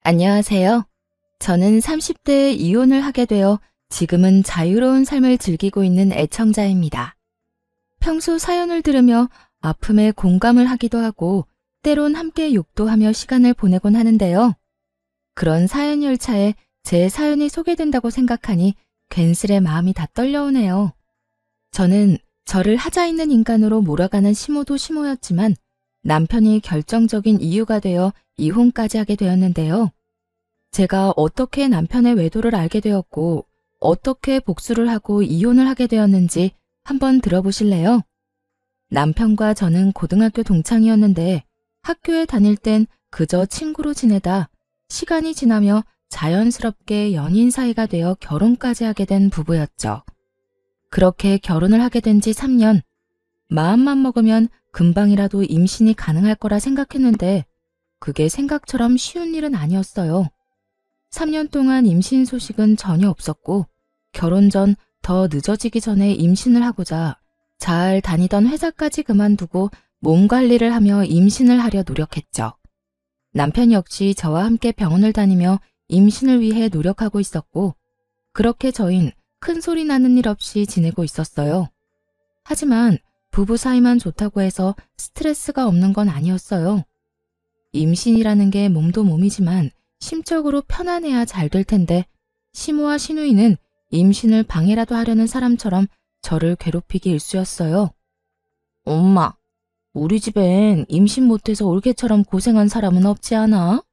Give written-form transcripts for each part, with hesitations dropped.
안녕하세요. 저는 30대에 이혼을 하게 되어 지금은 자유로운 삶을 즐기고 있는 애청자입니다. 평소 사연을 들으며 아픔에 공감을 하기도 하고 때론 함께 욕도 하며 시간을 보내곤 하는데요. 그런 사연 열차에 제 사연이 소개된다고 생각하니 괜스레 마음이 다 떨려오네요. 저는 저를 하자 있는 인간으로 몰아가는 시모도 시모였지만 남편이 결정적인 이유가 되어 이혼까지 하게 되었는데요. 제가 어떻게 남편의 외도를 알게 되었고 어떻게 복수를 하고 이혼을 하게 되었는지 한번 들어보실래요? 남편과 저는 고등학교 동창이었는데 학교에 다닐 땐 그저 친구로 지내다 시간이 지나며 자연스럽게 연인 사이가 되어 결혼까지 하게 된 부부였죠. 그렇게 결혼을 하게 된 지 3년, 마음만 먹으면 금방이라도 임신이 가능할 거라 생각했는데 그게 생각처럼 쉬운 일은 아니었어요. 3년 동안 임신 소식은 전혀 없었고 결혼 전 더 늦어지기 전에 임신을 하고자 잘 다니던 회사까지 그만두고 몸 관리를 하며 임신을 하려 노력했죠. 남편 역시 저와 함께 병원을 다니며 임신을 위해 노력하고 있었고 그렇게 저흰 큰 소리 나는 일 없이 지내고 있었어요. 하지만 부부 사이만 좋다고 해서 스트레스가 없는 건 아니었어요. 임신이라는 게 몸도 몸이지만 심적으로 편안해야 잘 될 텐데 시모와 시누이는 임신을 방해라도 하려는 사람처럼 저를 괴롭히기 일쑤였어요. 엄마, 우리 집엔 임신 못해서 올케처럼 고생한 사람은 없지 않아?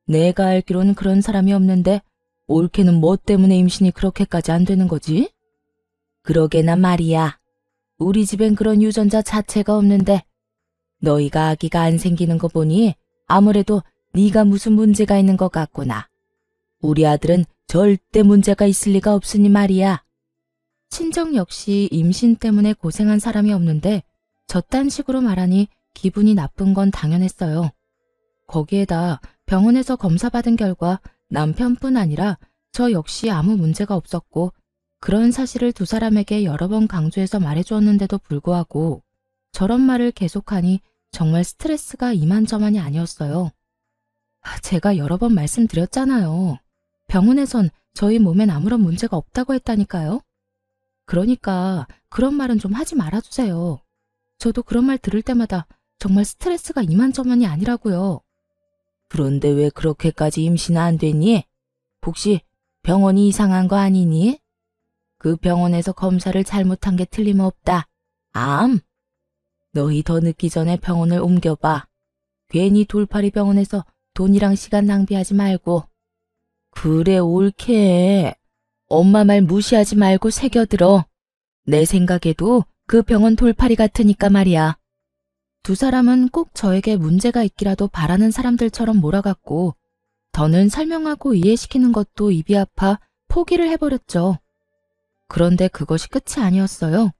내가 알기로는 그런 사람이 없는데 올케는 뭐 때문에 임신이 그렇게까지 안 되는 거지? 그러게나 말이야. 우리 집엔 그런 유전자 자체가 없는데 너희가 아기가 안 생기는 거 보니 아무래도 네가 무슨 문제가 있는 것 같구나. 우리 아들은 절대 문제가 있을 리가 없으니 말이야. 친정 역시 임신 때문에 고생한 사람이 없는데 저딴 식으로 말하니 기분이 나쁜 건 당연했어요. 거기에다 병원에서 검사받은 결과 남편뿐 아니라 저 역시 아무 문제가 없었고 그런 사실을 두 사람에게 여러 번 강조해서 말해주었는데도 불구하고 저런 말을 계속하니 정말 스트레스가 이만저만이 아니었어요. 제가 여러 번 말씀드렸잖아요. 병원에선 저희 몸엔 아무런 문제가 없다고 했다니까요. 그러니까 그런 말은 좀 하지 말아주세요. 저도 그런 말 들을 때마다 정말 스트레스가 이만저만이 아니라고요. 그런데 왜 그렇게까지 임신 안 되니? 혹시 병원이 이상한 거 아니니? 그 병원에서 검사를 잘못한 게 틀림없다. 암? 너희 더 늦기 전에 병원을 옮겨봐. 괜히 돌팔이 병원에서 돈이랑 시간 낭비하지 말고. 그래, 옳게. 엄마 말 무시하지 말고 새겨들어. 내 생각에도 그 병원 돌팔이 같으니까 말이야. 두 사람은 꼭 저에게 문제가 있기라도 바라는 사람들처럼 몰아갔고 더는 설명하고 이해시키는 것도 입이 아파 포기를 해버렸죠. 그런데 그것이 끝이 아니었어요.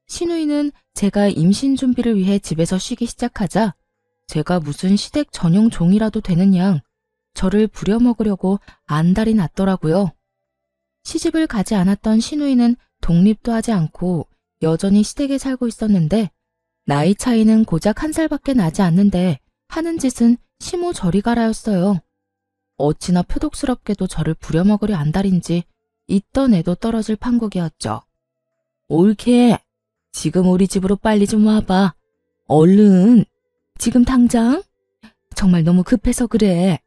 시누이는 제가 임신 준비를 위해 집에서 쉬기 시작하자 제가 무슨 시댁 전용 종이라도 되는 양 저를 부려먹으려고 안달이 났더라고요. 시집을 가지 않았던 시누이는 독립도 하지 않고 여전히 시댁에 살고 있었는데 나이 차이는 고작 1살밖에 나지 않는데 하는 짓은 시모 저리 가라였어요. 어찌나 표독스럽게도 저를 부려먹으려 안달인지 있던 애도 떨어질 판국이었죠. 옳게. 지금 우리 집으로 빨리 좀 와봐. 얼른. 지금 당장? 정말 너무 급해서 그래.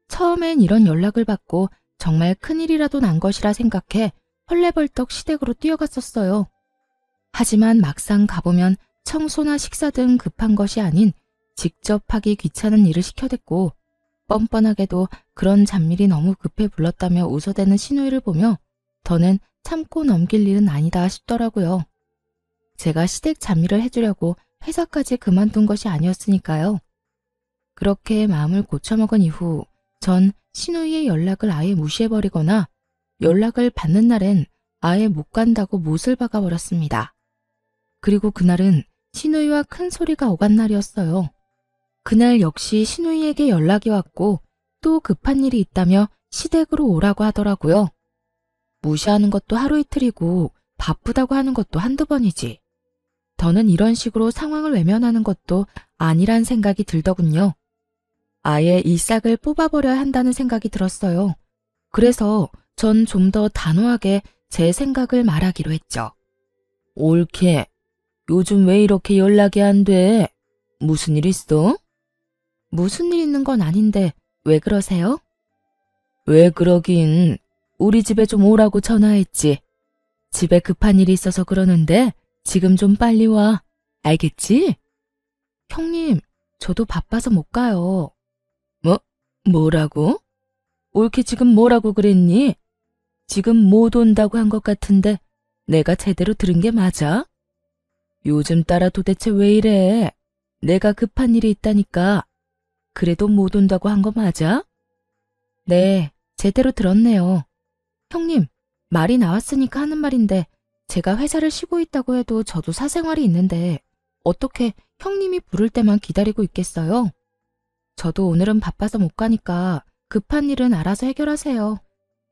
처음엔 이런 연락을 받고 정말 큰일이라도 난 것이라 생각해 헐레벌떡 시댁으로 뛰어갔었어요. 하지만 막상 가보면 청소나 식사 등 급한 것이 아닌 직접 하기 귀찮은 일을 시켜댔고 뻔뻔하게도 그런 잡일이 너무 급해 불렀다며 웃어대는 시누이를 보며 더는 참고 넘길 일은 아니다 싶더라고요. 제가 시댁 잡일을 해주려고 회사까지 그만둔 것이 아니었으니까요. 그렇게 마음을 고쳐먹은 이후 전 시누이의 연락을 아예 무시해버리거나 연락을 받는 날엔 아예 못 간다고 못을 박아버렸습니다. 그리고 그날은 시누이와 큰 소리가 오간 날이었어요. 그날 역시 시누이에게 연락이 왔고 또 급한 일이 있다며 시댁으로 오라고 하더라고요. 무시하는 것도 하루 이틀이고 바쁘다고 하는 것도 한두 번이지. 더는 이런 식으로 상황을 외면하는 것도 아니란 생각이 들더군요. 아예 이 싹을 뽑아버려야 한다는 생각이 들었어요. 그래서 전 좀 더 단호하게 제 생각을 말하기로 했죠. 옳게. 요즘 왜 이렇게 연락이 안 돼? 무슨 일 있어? 무슨 일 있는 건 아닌데 왜 그러세요? 왜 그러긴. 우리 집에 좀 오라고 전화했지. 집에 급한 일이 있어서 그러는데 지금 좀 빨리 와. 알겠지? 형님, 저도 바빠서 못 가요. 뭐라고? 옳게 지금 뭐라고 그랬니? 지금 못 온다고 한 것 같은데 내가 제대로 들은 게 맞아? 요즘 따라 도대체 왜 이래? 내가 급한 일이 있다니까. 그래도 못 온다고 한 거 맞아? 네, 제대로 들었네요. 형님, 말이 나왔으니까 하는 말인데 제가 회사를 쉬고 있다고 해도 저도 사생활이 있는데 어떻게 형님이 부를 때만 기다리고 있겠어요? 저도 오늘은 바빠서 못 가니까 급한 일은 알아서 해결하세요.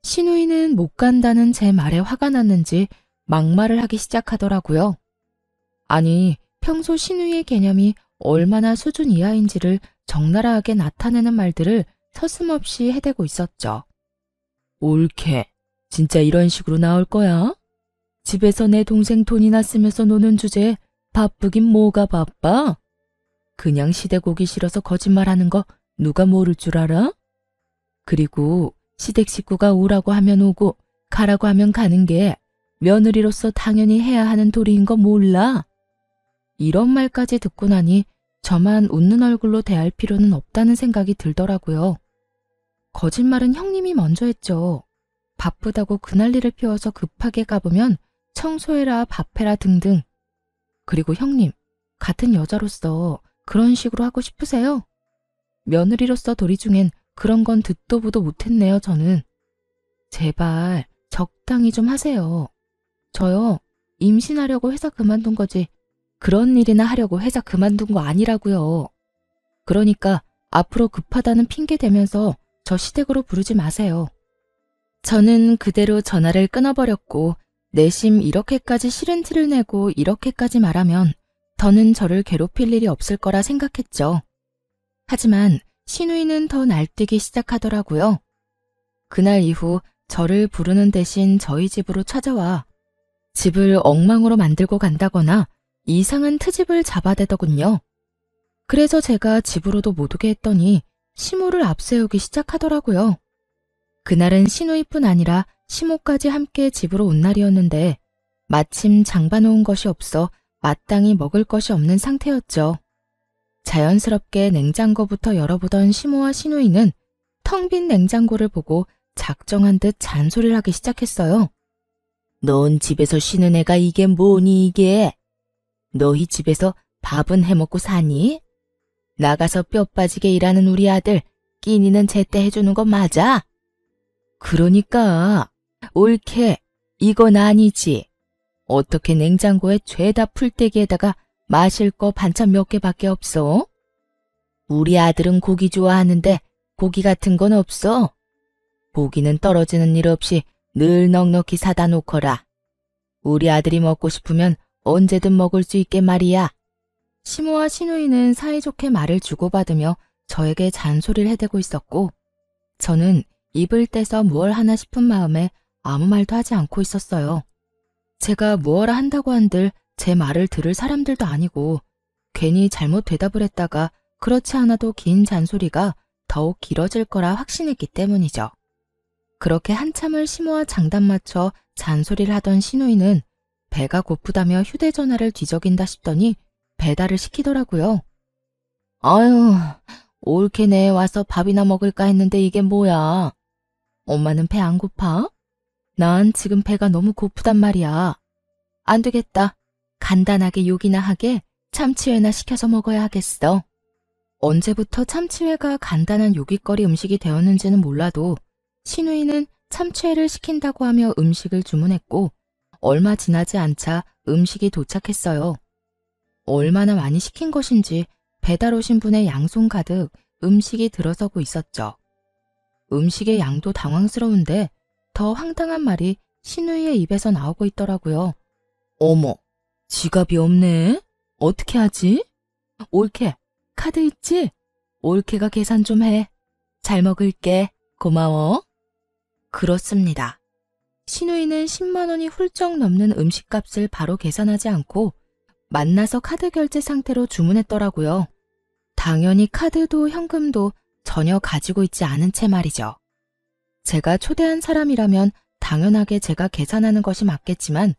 신우이는 못 간다는 제 말에 화가 났는지 막말을 하기 시작하더라고요. 아니, 평소 신우이의 개념이 얼마나 수준 이하인지를 적나라하게 나타내는 말들을 서슴없이 해대고 있었죠. 옳게. 진짜 이런 식으로 나올 거야? 집에서 내 동생 돈이나 쓰면서 노는 주제에 바쁘긴 뭐가 바빠? 그냥 시댁 오기 싫어서 거짓말하는 거 누가 모를 줄 알아? 그리고 시댁 식구가 오라고 하면 오고 가라고 하면 가는 게 며느리로서 당연히 해야 하는 도리인 거 몰라? 이런 말까지 듣고 나니 저만 웃는 얼굴로 대할 필요는 없다는 생각이 들더라고요. 거짓말은 형님이 먼저 했죠. 바쁘다고 그 난리를 피워서 급하게 가보면 청소해라, 밥해라 등등. 그리고 형님, 같은 여자로서 그런 식으로 하고 싶으세요? 며느리로서 도리 중엔 그런 건 듣도 보도 못했네요, 저는. 제발 적당히 좀 하세요. 저요, 임신하려고 회사 그만둔 거지 그런 일이나 하려고 회사 그만둔 거 아니라고요. 그러니까 앞으로 급하다는 핑계 대면서 저 시댁으로 부르지 마세요. 저는 그대로 전화를 끊어버렸고 내심 이렇게까지 싫은 티를 내고 이렇게까지 말하면 더는 저를 괴롭힐 일이 없을 거라 생각했죠. 하지만 신우이는 더 날뛰기 시작하더라고요. 그날 이후 저를 부르는 대신 저희 집으로 찾아와 집을 엉망으로 만들고 간다거나 이상한 트집을 잡아대더군요. 그래서 제가 집으로도 못 오게 했더니 시모를 앞세우기 시작하더라고요. 그날은 신우이뿐 아니라 시모까지 함께 집으로 온 날이었는데 마침 장봐놓은 것이 없어 마땅히 먹을 것이 없는 상태였죠. 자연스럽게 냉장고부터 열어보던 시모와 신우이는 텅 빈 냉장고를 보고 작정한 듯 잔소리를 하기 시작했어요. 넌 집에서 쉬는 애가 이게 뭐니 이게? 너희 집에서 밥은 해먹고 사니? 나가서 뼈 빠지게 일하는 우리 아들 끼니는 제때 해주는 거 맞아? 그러니까 옳게 이건 아니지. 어떻게 냉장고에 죄다 풀떼기에다가 마실 거 반찬 몇 개밖에 없어? 우리 아들은 고기 좋아하는데 고기 같은 건 없어. 고기는 떨어지는 일 없이 늘 넉넉히 사다 놓거라. 우리 아들이 먹고 싶으면 언제든 먹을 수 있게 말이야. 시모와 신우이는 사이좋게 말을 주고받으며 저에게 잔소리를 해대고 있었고 저는 입을 떼서 무얼 하나 싶은 마음에 아무 말도 하지 않고 있었어요. 제가 무엇라 한다고 한들 제 말을 들을 사람들도 아니고 괜히 잘못 대답을 했다가 그렇지 않아도 긴 잔소리가 더욱 길어질 거라 확신했기 때문이죠. 그렇게 한참을 시모와 장단 맞춰 잔소리를 하던 신우이는 배가 고프다며 휴대전화를 뒤적인다 싶더니 배달을 시키더라고요. 아유, 옳게 내에 와서 밥이나 먹을까 했는데 이게 뭐야? 엄마는 배 안 고파? 난 지금 배가 너무 고프단 말이야. 안 되겠다. 간단하게 요기나 하게 참치회나 시켜서 먹어야 하겠어. 언제부터 참치회가 간단한 요깃거리 음식이 되었는지는 몰라도 신우이는 참치회를 시킨다고 하며 음식을 주문했고 얼마 지나지 않자 음식이 도착했어요. 얼마나 많이 시킨 것인지 배달 오신 분의 양손 가득 음식이 들어서고 있었죠. 음식의 양도 당황스러운데 더 황당한 말이 신우이의 입에서 나오고 있더라고요. 어머, 지갑이 없네? 어떻게 하지? 옳게, 카드 있지? 올케가 계산 좀 해. 잘 먹을게. 고마워. 그렇습니다. 신우이는 10만 원이 훌쩍 넘는 음식값을 바로 계산하지 않고 만나서 카드 결제 상태로 주문했더라고요. 당연히 카드도 현금도 전혀 가지고 있지 않은 채 말이죠. 제가 초대한 사람이라면 당연하게 제가 계산하는 것이 맞겠지만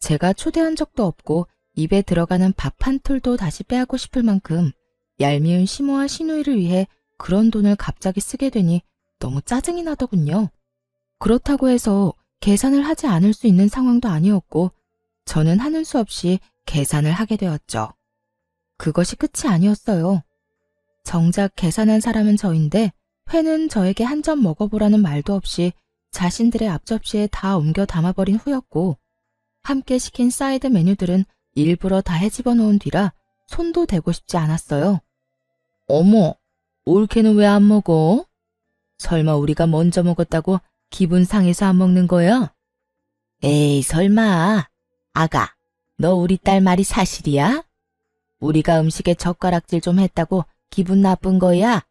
제가 초대한 적도 없고 입에 들어가는 밥 한 톨도 다시 빼앗고 싶을 만큼 얄미운 시모와 신우이를 위해 그런 돈을 갑자기 쓰게 되니 너무 짜증이 나더군요. 그렇다고 해서 계산을 하지 않을 수 있는 상황도 아니었고 저는 하는 수 없이 계산을 하게 되었죠. 그것이 끝이 아니었어요. 정작 계산한 사람은 저인데 회는 저에게 한 점 먹어보라는 말도 없이 자신들의 앞접시에 다 옮겨 담아버린 후였고 함께 시킨 사이드 메뉴들은 일부러 다 헤집어 놓은 뒤라 손도 대고 싶지 않았어요. 어머, 올케는 왜 안 먹어? 설마 우리가 먼저 먹었다고 기분 상해서 안 먹는 거야? 에이, 설마. 아가, 너 우리 딸 말이 사실이야? 우리가 음식에 젓가락질 좀 했다고 기분 나쁜 거야?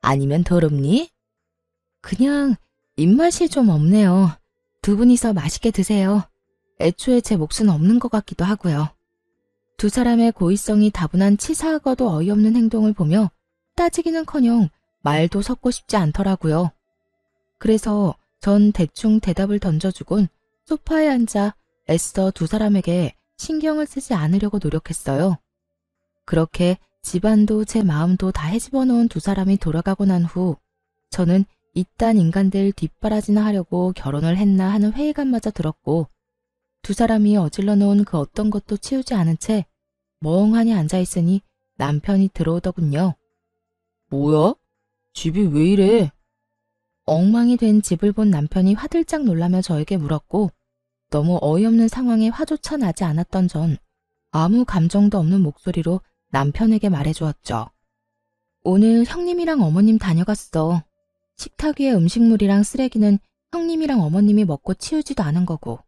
아니면 더럽니? 그냥 입맛이 좀 없네요. 두 분이서 맛있게 드세요. 애초에 제 몫은 없는 것 같기도 하고요. 두 사람의 고의성이 다분한 치사하고도 어이없는 행동을 보며 따지기는커녕 말도 섞고 싶지 않더라고요. 그래서 전 대충 대답을 던져주곤 소파에 앉아 애써 두 사람에게 신경을 쓰지 않으려고 노력했어요. 그렇게 집안도 제 마음도 다 헤집어 놓은 두 사람이 돌아가고 난 후 저는 이딴 인간들 뒷바라지나 하려고 결혼을 했나 하는 회의감마저 들었고 두 사람이 어질러 놓은 그 어떤 것도 치우지 않은 채 멍하니 앉아있으니 남편이 들어오더군요. 뭐야? 집이 왜 이래? 엉망이 된 집을 본 남편이 화들짝 놀라며 저에게 물었고 너무 어이없는 상황에 화조차 나지 않았던 전 아무 감정도 없는 목소리로 남편에게 말해주었죠. 오늘 형님이랑 어머님 다녀갔어. 식탁 위에 음식물이랑 쓰레기는 형님이랑 어머님이 먹고 치우지도 않은 거고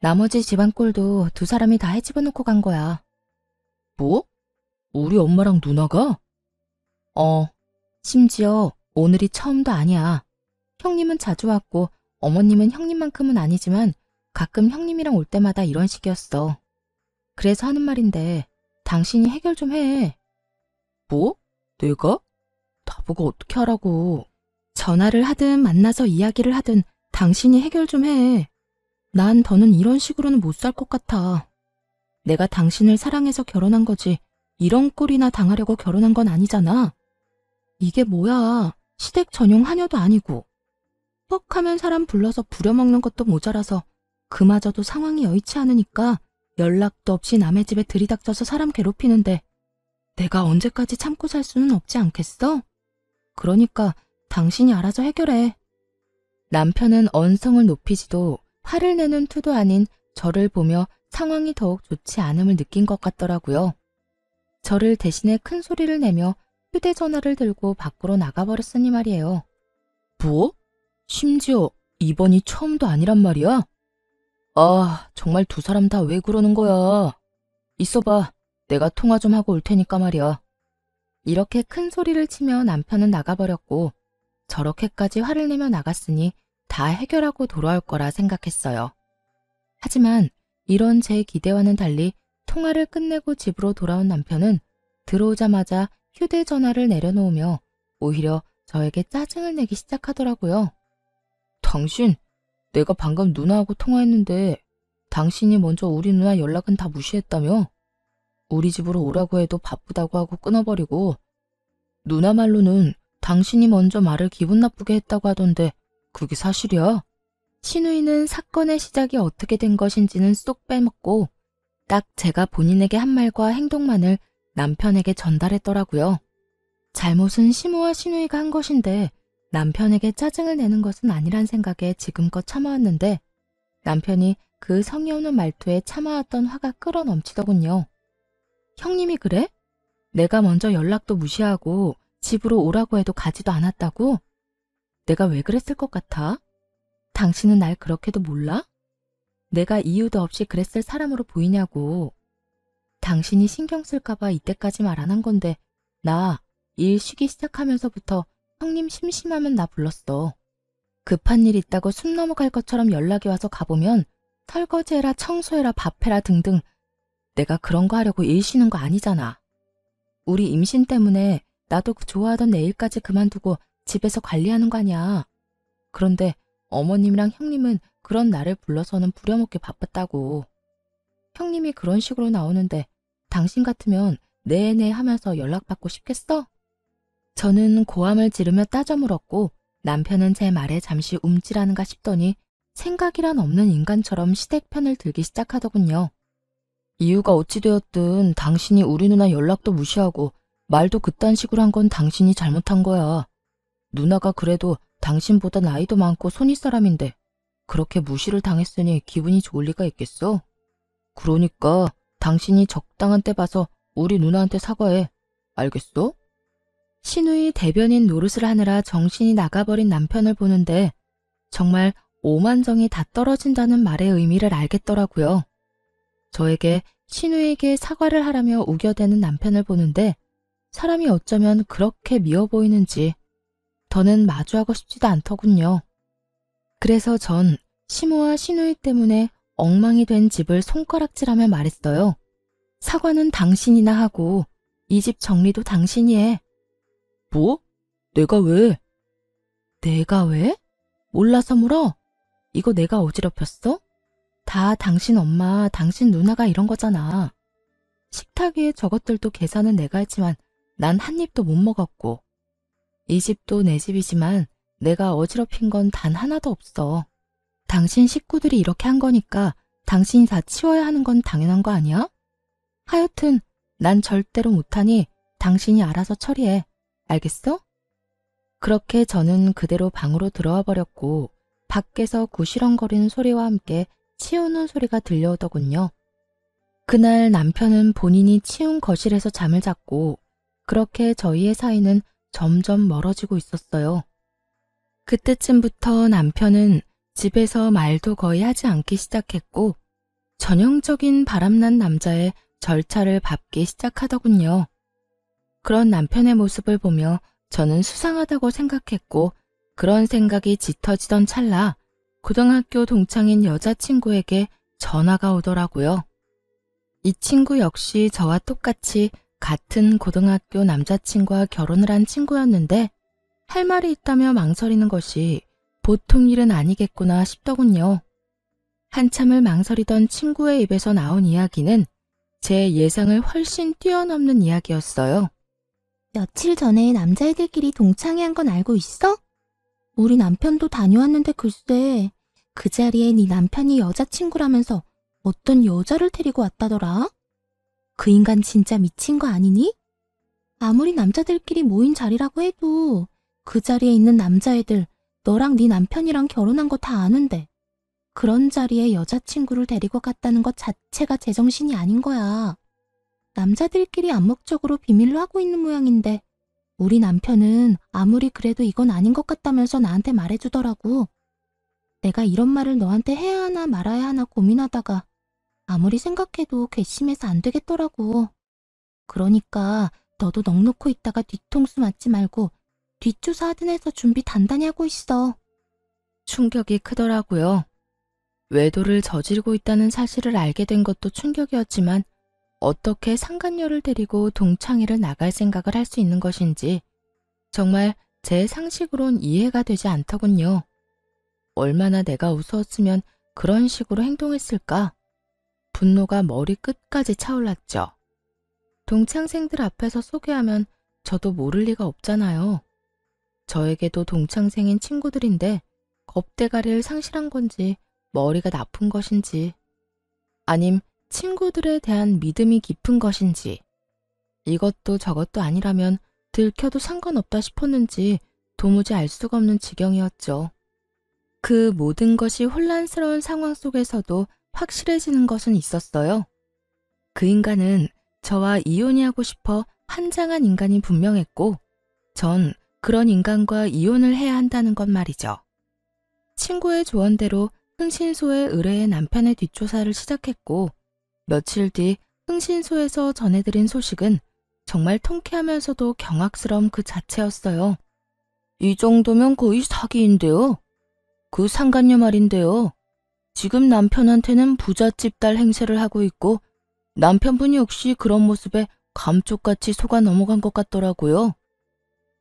나머지 집안 꼴도 두 사람이 다 헤집어 놓고 간 거야. 뭐? 우리 엄마랑 누나가? 심지어 오늘이 처음도 아니야. 형님은 자주 왔고 어머님은 형님만큼은 아니지만 가끔 형님이랑 올 때마다 이런 식이었어. 그래서 하는 말인데 당신이 해결 좀 해. 뭐? 내가? 나보고 어떻게 하라고. 전화를 하든 만나서 이야기를 하든 당신이 해결 좀 해. 난 더는 이런 식으로는 못 살 것 같아. 내가 당신을 사랑해서 결혼한 거지 이런 꼴이나 당하려고 결혼한 건 아니잖아. 이게 뭐야. 시댁 전용 하녀도 아니고. 뻑하면 사람 불러서 부려먹는 것도 모자라서 그마저도 상황이 여의치 않으니까 연락도 없이 남의 집에 들이닥쳐서 사람 괴롭히는데 내가 언제까지 참고 살 수는 없지 않겠어? 그러니까 당신이 알아서 해결해. 남편은 언성을 높이지도 화를 내는 투도 아닌 저를 보며 상황이 더욱 좋지 않음을 느낀 것 같더라고요. 저를 대신에 큰 소리를 내며 휴대전화를 들고 밖으로 나가버렸으니 말이에요. 뭐? 심지어 이번이 처음도 아니란 말이야? 아, 정말 두 사람 다 왜 그러는 거야. 있어봐. 내가 통화 좀 하고 올 테니까 말이야. 이렇게 큰 소리를 치며 남편은 나가버렸고 저렇게까지 화를 내며 나갔으니 다 해결하고 돌아올 거라 생각했어요. 하지만 이런 제 기대와는 달리 통화를 끝내고 집으로 돌아온 남편은 들어오자마자 휴대전화를 내려놓으며 오히려 저에게 짜증을 내기 시작하더라고요. 당신, 내가 방금 누나하고 통화했는데 당신이 먼저 우리 누나 연락은 다 무시했다며? 우리 집으로 오라고 해도 바쁘다고 하고 끊어버리고 누나 말로는 당신이 먼저 말을 기분 나쁘게 했다고 하던데 그게 사실이야? 신우이는 사건의 시작이 어떻게 된 것인지는 쏙 빼먹고 딱 제가 본인에게 한 말과 행동만을 남편에게 전달했더라고요. 잘못은 시모와 신우이가 한 것인데 남편에게 짜증을 내는 것은 아니란 생각에 지금껏 참아왔는데 남편이 그 성의 없는 말투에 참아왔던 화가 끌어넘치더군요. 형님이 그래? 내가 먼저 연락도 무시하고 집으로 오라고 해도 가지도 않았다고? 내가 왜 그랬을 것 같아? 당신은 날 그렇게도 몰라? 내가 이유도 없이 그랬을 사람으로 보이냐고. 당신이 신경 쓸까봐 이때까지 말 안 한 건데 나 일 쉬기 시작하면서부터 형님 심심하면 나 불렀어. 급한 일 있다고 숨 넘어갈 것처럼 연락이 와서 가보면 설거지해라, 청소해라, 밥해라 등등. 내가 그런 거 하려고 일 쉬는 거 아니잖아. 우리 임신 때문에 나도 좋아하던 내 일까지 그만두고 집에서 관리하는 거 아니야. 그런데 어머님이랑 형님은 그런 나를 불러서는 부려먹기 바빴다고. 형님이 그런 식으로 나오는데 당신 같으면 네네 하면서 연락받고 싶겠어? 저는 고함을 지르며 따져 물었고 남편은 제 말에 잠시 움찔하는가 싶더니 생각이란 없는 인간처럼 시댁 편을 들기 시작하더군요. 이유가 어찌 되었든 당신이 우리 누나 연락도 무시하고 말도 그딴 식으로 한 건 당신이 잘못한 거야. 누나가 그래도 당신보다 나이도 많고 손윗사람인데 그렇게 무시를 당했으니 기분이 좋을 리가 있겠어? 그러니까 당신이 적당한 때 봐서 우리 누나한테 사과해. 알겠어? 시누이 대변인 노릇을 하느라 정신이 나가버린 남편을 보는데 정말 오만정이 다 떨어진다는 말의 의미를 알겠더라고요. 저에게 시누이에게 사과를 하라며 우겨대는 남편을 보는데 사람이 어쩌면 그렇게 미워 보이는지 더는 마주하고 싶지도 않더군요. 그래서 전 시모와 시누이 때문에 엉망이 된 집을 손가락질하며 말했어요. 사과는 당신이나 하고 이 집 정리도 당신이 해. 뭐? 내가 왜? 내가 왜? 몰라서 물어? 이거 내가 어지럽혔어? 다 당신 엄마, 당신 누나가 이런 거잖아. 식탁 위에 저것들도 계산은 내가 했지만 난 한 입도 못 먹었고 이 집도 내 집이지만 내가 어지럽힌 건 단 하나도 없어. 당신 식구들이 이렇게 한 거니까 당신이 다 치워야 하는 건 당연한 거 아니야? 하여튼 난 절대로 못하니 당신이 알아서 처리해. 알겠어? 그렇게 저는 그대로 방으로 들어와 버렸고 밖에서 구시렁거리는 소리와 함께 치우는 소리가 들려오더군요. 그날 남편은 본인이 치운 거실에서 잠을 잤고 그렇게 저희의 사이는 점점 멀어지고 있었어요. 그때쯤부터 남편은 집에서 말도 거의 하지 않기 시작했고 전형적인 바람난 남자의 절차를 밟기 시작하더군요. 그런 남편의 모습을 보며 저는 수상하다고 생각했고 그런 생각이 짙어지던 찰나 고등학교 동창인 여자친구에게 전화가 오더라고요. 이 친구 역시 저와 똑같이 같은 고등학교 남자친구와 결혼을 한 친구였는데 할 말이 있다며 망설이는 것이 보통 일은 아니겠구나 싶더군요. 한참을 망설이던 친구의 입에서 나온 이야기는 제 예상을 훨씬 뛰어넘는 이야기였어요. 며칠 전에 남자애들끼리 동창회 한 건 알고 있어? 우리 남편도 다녀왔는데 글쎄 그 자리에 네 남편이 여자친구라면서 어떤 여자를 데리고 왔다더라? 그 인간 진짜 미친 거 아니니? 아무리 남자들끼리 모인 자리라고 해도 그 자리에 있는 남자애들 너랑 네 남편이랑 결혼한 거 다 아는데 그런 자리에 여자친구를 데리고 갔다는 것 자체가 제정신이 아닌 거야. 남자들끼리 암묵적으로 비밀로 하고 있는 모양인데 우리 남편은 아무리 그래도 이건 아닌 것 같다면서 나한테 말해주더라고. 내가 이런 말을 너한테 해야 하나 말아야 하나 고민하다가 아무리 생각해도 괘씸해서 안 되겠더라고. 그러니까 너도 넋놓고 있다가 뒤통수 맞지 말고 뒷조사하든 해서 준비 단단히 하고 있어. 충격이 크더라고요. 외도를 저지르고 있다는 사실을 알게 된 것도 충격이었지만 어떻게 상간녀를 데리고 동창회를 나갈 생각을 할 수 있는 것인지 정말 제 상식으론 이해가 되지 않더군요. 얼마나 내가 우스웠으면 그런 식으로 행동했을까? 분노가 머리 끝까지 차올랐죠. 동창생들 앞에서 소개하면 저도 모를 리가 없잖아요. 저에게도 동창생인 친구들인데 겁대가리를 상실한 건지 머리가 나쁜 것인지 아님 친구들에 대한 믿음이 깊은 것인지 이것도 저것도 아니라면 들켜도 상관없다 싶었는지 도무지 알 수가 없는 지경이었죠. 그 모든 것이 혼란스러운 상황 속에서도 확실해지는 것은 있었어요. 그 인간은 저와 이혼이 하고 싶어 환장한 인간이 분명했고 전 그런 인간과 이혼을 해야 한다는 것 말이죠. 친구의 조언대로 흥신소에 의뢰해 남편의 뒷조사를 시작했고 며칠 뒤 흥신소에서 전해드린 소식은 정말 통쾌하면서도 경악스러움 그 자체였어요. 이 정도면 거의 사기인데요. 그 상간녀 말인데요. 지금 남편한테는 부잣집 딸 행세를 하고 있고 남편분이 역시 그런 모습에 감쪽같이 속아 넘어간 것 같더라고요.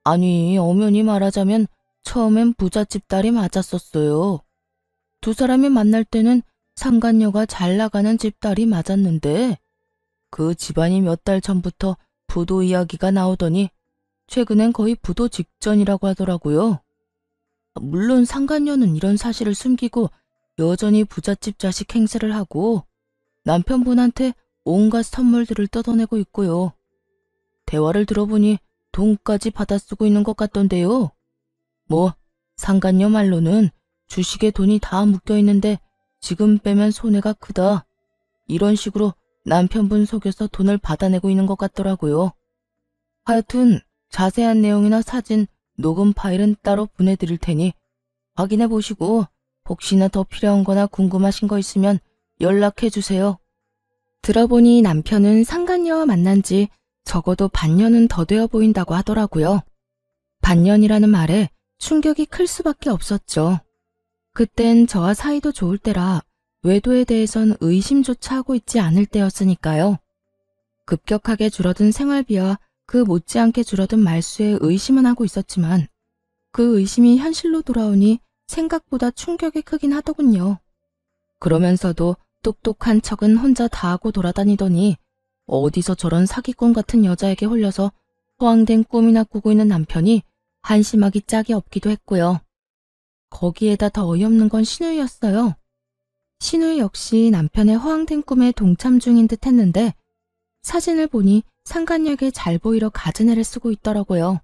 아니, 엄연히 말하자면 처음엔 부잣집 딸이 맞았었어요. 두 사람이 만날 때는 상간녀가 잘 나가는 집 딸이 맞았는데 그 집안이 몇 달 전부터 부도 이야기가 나오더니 최근엔 거의 부도 직전이라고 하더라고요. 물론 상간녀는 이런 사실을 숨기고 여전히 부잣집 자식 행세를 하고 남편분한테 온갖 선물들을 뜯어내고 있고요. 대화를 들어보니 돈까지 받아 쓰고 있는 것 같던데요. 뭐 상간녀 말로는 주식에 돈이 다 묶여 있는데 지금 빼면 손해가 크다. 이런 식으로 남편분 속여서 돈을 받아내고 있는 것 같더라고요. 하여튼 자세한 내용이나 사진, 녹음 파일은 따로 보내드릴 테니 확인해 보시고 혹시나 더 필요한 거나 궁금하신 거 있으면 연락해 주세요. 들어보니 남편은 상간녀와 만난 지 적어도 반년은 더 되어 보인다고 하더라고요. 반년이라는 말에 충격이 클 수밖에 없었죠. 그땐 저와 사이도 좋을 때라 외도에 대해선 의심조차 하고 있지 않을 때였으니까요. 급격하게 줄어든 생활비와 그 못지않게 줄어든 말수에 의심은 하고 있었지만 그 의심이 현실로 돌아오니 생각보다 충격이 크긴 하더군요. 그러면서도 똑똑한 척은 혼자 다 하고 돌아다니더니 어디서 저런 사기꾼 같은 여자에게 홀려서 허황된 꿈이나 꾸고 있는 남편이 한심하기 짝이 없기도 했고요. 거기에다 더 어이없는 건 신우이였어요. 신우이 역시 남편의 허황된 꿈에 동참 중인 듯 했는데 사진을 보니 상간녀에게 잘 보이려 가진 애를 쓰고 있더라고요.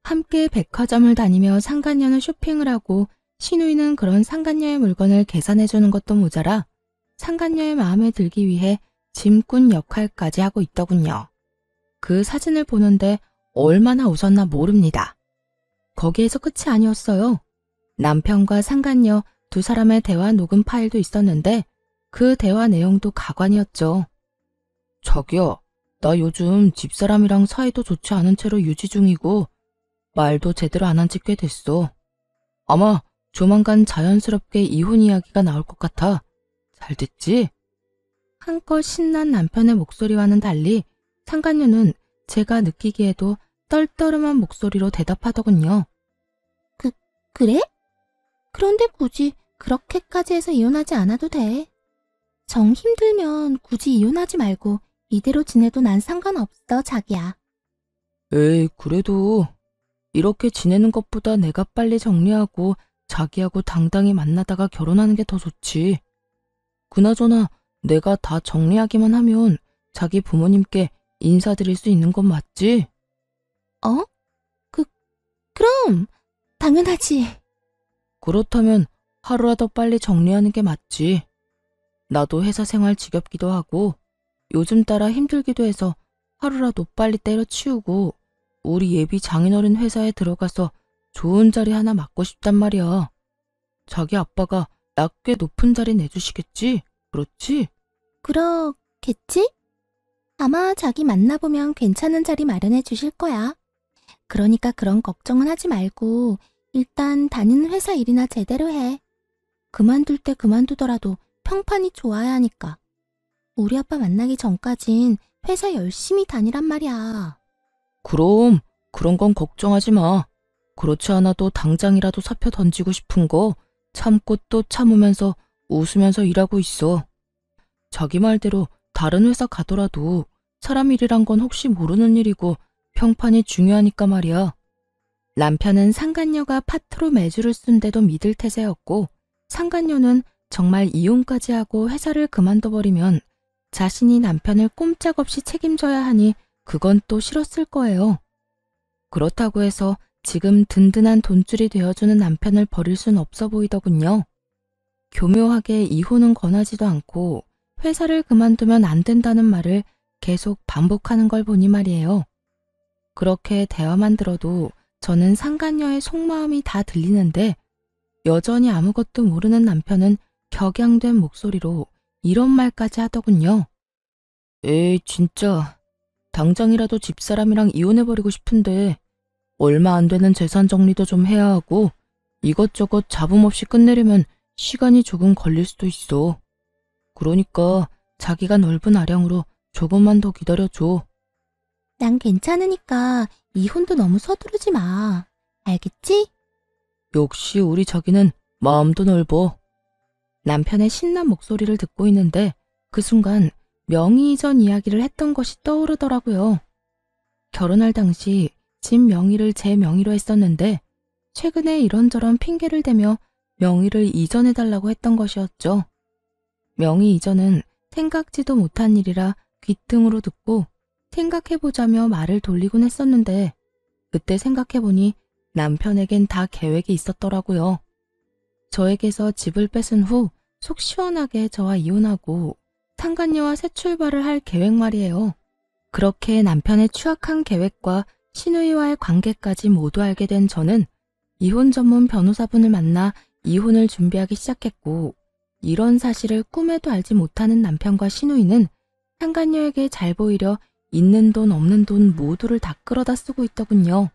함께 백화점을 다니며 상간녀는 쇼핑을 하고 신우이는 그런 상간녀의 물건을 계산해주는 것도 모자라 상간녀의 마음에 들기 위해 짐꾼 역할까지 하고 있더군요. 그 사진을 보는데 얼마나 웃었나 모릅니다. 거기에서 끝이 아니었어요. 남편과 상간녀 두 사람의 대화 녹음 파일도 있었는데 그 대화 내용도 가관이었죠. 자기야, 나 요즘 집사람이랑 사이도 좋지 않은 채로 유지 중이고 말도 제대로 안 한 지 꽤 됐어. 아마 조만간 자연스럽게 이혼 이야기가 나올 것 같아. 잘 됐지? 한껏 신난 남편의 목소리와는 달리 상간녀는 제가 느끼기에도 떨떠름한 목소리로 대답하더군요. 그래? 그런데 굳이 그렇게까지 해서 이혼하지 않아도 돼. 정 힘들면 굳이 이혼하지 말고 이대로 지내도 난 상관없어, 자기야. 에이, 그래도 이렇게 지내는 것보다 내가 빨리 정리하고 자기하고 당당히 만나다가 결혼하는 게 더 좋지. 그나저나 내가 다 정리하기만 하면 자기 부모님께 인사드릴 수 있는 건 맞지? 어? 그럼 당연하지. 그렇다면 하루라도 빨리 정리하는 게 맞지. 나도 회사 생활 지겹기도 하고 요즘 따라 힘들기도 해서 하루라도 빨리 때려치우고 우리 예비 장인어른 회사에 들어가서 좋은 자리 하나 맡고 싶단 말이야. 자기 아빠가 나 꽤 높은 자리 내주시겠지? 그렇지? 그렇겠지? 아마 자기 만나보면 괜찮은 자리 마련해 주실 거야. 그러니까 그런 걱정은 하지 말고 일단 다니는 회사 일이나 제대로 해. 그만둘 때 그만두더라도 평판이 좋아야 하니까. 우리 아빠 만나기 전까진 회사 열심히 다니란 말이야. 그럼 그런 건 걱정하지 마. 그렇지 않아도 당장이라도 사표 던지고 싶은 거 참고 또 참으면서 웃으면서 일하고 있어. 자기 말대로 다른 회사 가더라도 사람 일이란 건 혹시 모르는 일이고 평판이 중요하니까 말이야. 남편은 상간녀가 파트로 매주를 쓴데도 믿을 태세였고 상간녀는 정말 이혼까지 하고 회사를 그만둬버리면 자신이 남편을 꼼짝없이 책임져야 하니 그건 또 싫었을 거예요. 그렇다고 해서 지금 든든한 돈줄이 되어주는 남편을 버릴 순 없어 보이더군요. 교묘하게 이혼은 권하지도 않고 회사를 그만두면 안 된다는 말을 계속 반복하는 걸 보니 말이에요. 그렇게 대화만 들어도 저는 상간녀의 속마음이 다 들리는데 여전히 아무것도 모르는 남편은 격양된 목소리로 이런 말까지 하더군요. 에이, 진짜 당장이라도 집사람이랑 이혼해버리고 싶은데 얼마 안 되는 재산 정리도 좀 해야 하고 이것저것 잡음 없이 끝내려면 시간이 조금 걸릴 수도 있어. 그러니까 자기가 넓은 아량으로 조금만 더 기다려줘. 난 괜찮으니까 이혼도 너무 서두르지 마. 알겠지? 역시 우리 자기는 마음도 넓어. 남편의 신난 목소리를 듣고 있는데 그 순간 명의 이전 이야기를 했던 것이 떠오르더라고요. 결혼할 당시 집 명의를 제 명의로 했었는데 최근에 이런저런 핑계를 대며 명의를 이전해달라고 했던 것이었죠. 명의 이전은 생각지도 못한 일이라 귀등으로 듣고 생각해보자며 말을 돌리곤 했었는데 그때 생각해보니 남편에겐 다 계획이 있었더라고요. 저에게서 집을 뺏은 후 속 시원하게 저와 이혼하고 상간녀와 새 출발을 할 계획 말이에요. 그렇게 남편의 추악한 계획과 시누이와의 관계까지 모두 알게 된 저는 이혼 전문 변호사분을 만나 이혼을 준비하기 시작했고 이런 사실을 꿈에도 알지 못하는 남편과 시누이는 상간녀에게 잘 보이려 있는 돈 없는 돈 모두를 다 끌어다 쓰고 있더군요.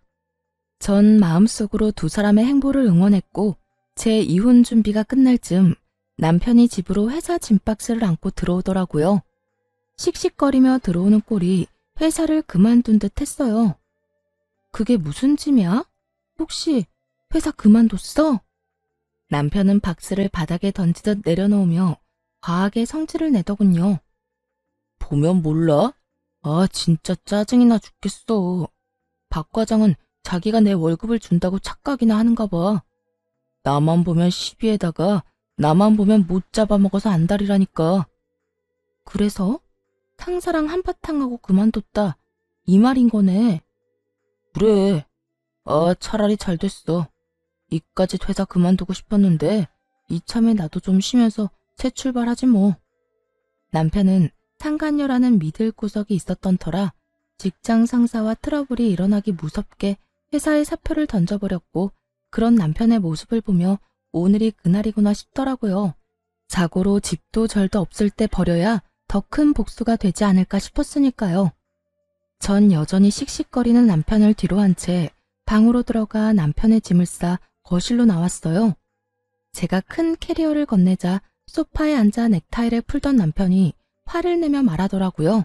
전 마음속으로 두 사람의 행보를 응원했고 제 이혼 준비가 끝날 즈음 남편이 집으로 회사 짐박스를 안고 들어오더라고요. 씩씩거리며 들어오는 꼴이 회사를 그만둔 듯 했어요. 그게 무슨 짐이야? 혹시 회사 그만뒀어? 남편은 박스를 바닥에 던지듯 내려놓으며 과하게 성질을 내더군요. 보면 몰라? 아, 진짜 짜증이 나 죽겠어. 박 과장은 자기가 내 월급을 준다고 착각이나 하는가 봐. 나만 보면 시비에다가 나만 보면 못 잡아먹어서 안달이라니까. 그래서 상사랑 한바탕하고 그만뒀다 이 말인 거네. 그래. 아, 차라리 잘 됐어. 이까짓 회사 그만두고 싶었는데 이참에 나도 좀 쉬면서 새 출발하지 뭐. 남편은 상간녀라는 믿을 구석이 있었던 터라 직장 상사와 트러블이 일어나기 무섭게 회사에 사표를 던져버렸고 그런 남편의 모습을 보며 오늘이 그날이구나 싶더라고요. 자고로 집도 절도 없을 때 버려야 더 큰 복수가 되지 않을까 싶었으니까요. 전 여전히 씩씩거리는 남편을 뒤로 한 채 방으로 들어가 남편의 짐을 싸 거실로 나왔어요. 제가 큰 캐리어를 건네자 소파에 앉아 넥타이를 풀던 남편이 화를 내며 말하더라고요.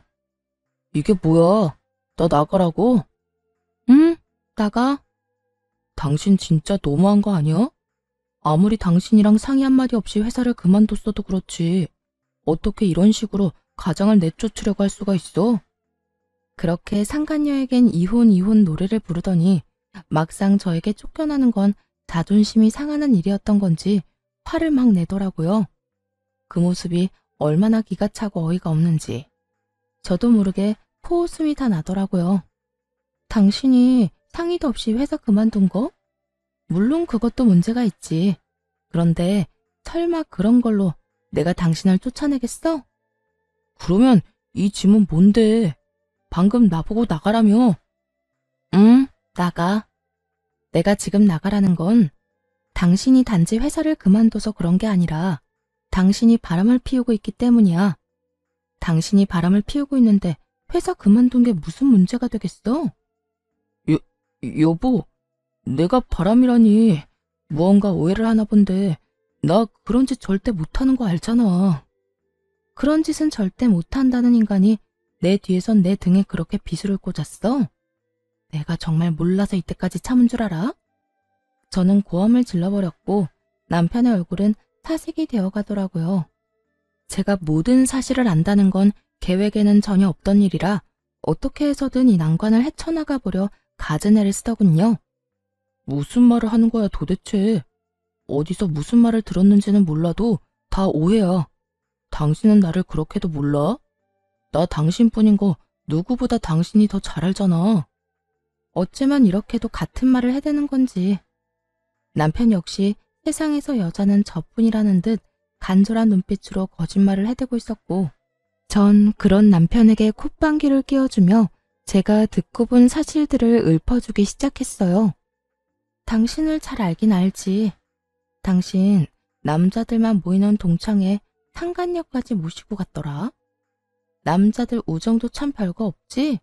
이게 뭐야? 나 나가라고? 응, 나가. 당신 진짜 너무한 거 아니야? 아무리 당신이랑 상의 한마디 없이 회사를 그만뒀어도 그렇지. 어떻게 이런 식으로 가장을 내쫓으려고 할 수가 있어? 그렇게 상간녀에겐 이혼 노래를 부르더니 막상 저에게 쫓겨나는 건 자존심이 상하는 일이었던 건지 화를 막 내더라고요. 그 모습이 얼마나 기가 차고 어이가 없는지. 저도 모르게 코웃음이 다 나더라고요. 당신이 상의도 없이 회사 그만둔 거? 물론 그것도 문제가 있지. 그런데 설마 그런 걸로 내가 당신을 쫓아내겠어? 그러면 이 짐은 뭔데? 방금 나보고 나가라며. 응, 나가. 내가 지금 나가라는 건 당신이 단지 회사를 그만둬서 그런 게 아니라 당신이 바람을 피우고 있기 때문이야. 당신이 바람을 피우고 있는데 회사 그만둔 게 무슨 문제가 되겠어? 여보, 내가 바람이라니 무언가 오해를 하나 본데 나 그런 짓 절대 못하는 거 알잖아. 그런 짓은 절대 못한다는 인간이 내 뒤에선 내 등에 그렇게 비수를 꽂았어? 내가 정말 몰라서 이때까지 참은 줄 알아? 저는 고함을 질러버렸고 남편의 얼굴은 사색이 되어가더라고요. 제가 모든 사실을 안다는 건 계획에는 전혀 없던 일이라 어떻게 해서든 이 난관을 헤쳐나가 보려 갖은 애를 쓰더군요. 무슨 말을 하는 거야 도대체. 어디서 무슨 말을 들었는지는 몰라도 다 오해야. 당신은 나를 그렇게도 몰라? 나 당신뿐인 거 누구보다 당신이 더 잘 알잖아. 어째만 이렇게도 같은 말을 해대는 건지. 남편 역시 세상에서 여자는 저뿐이라는 듯 간절한 눈빛으로 거짓말을 해대고 있었고 전 그런 남편에게 콧방귀를 뀌어주며 제가 듣고 본 사실들을 읊어주기 시작했어요. 당신을 잘 알긴 알지. 당신 남자들만 모이는 동창회 상간녀까지 모시고 갔더라. 남자들 우정도 참 별거 없지?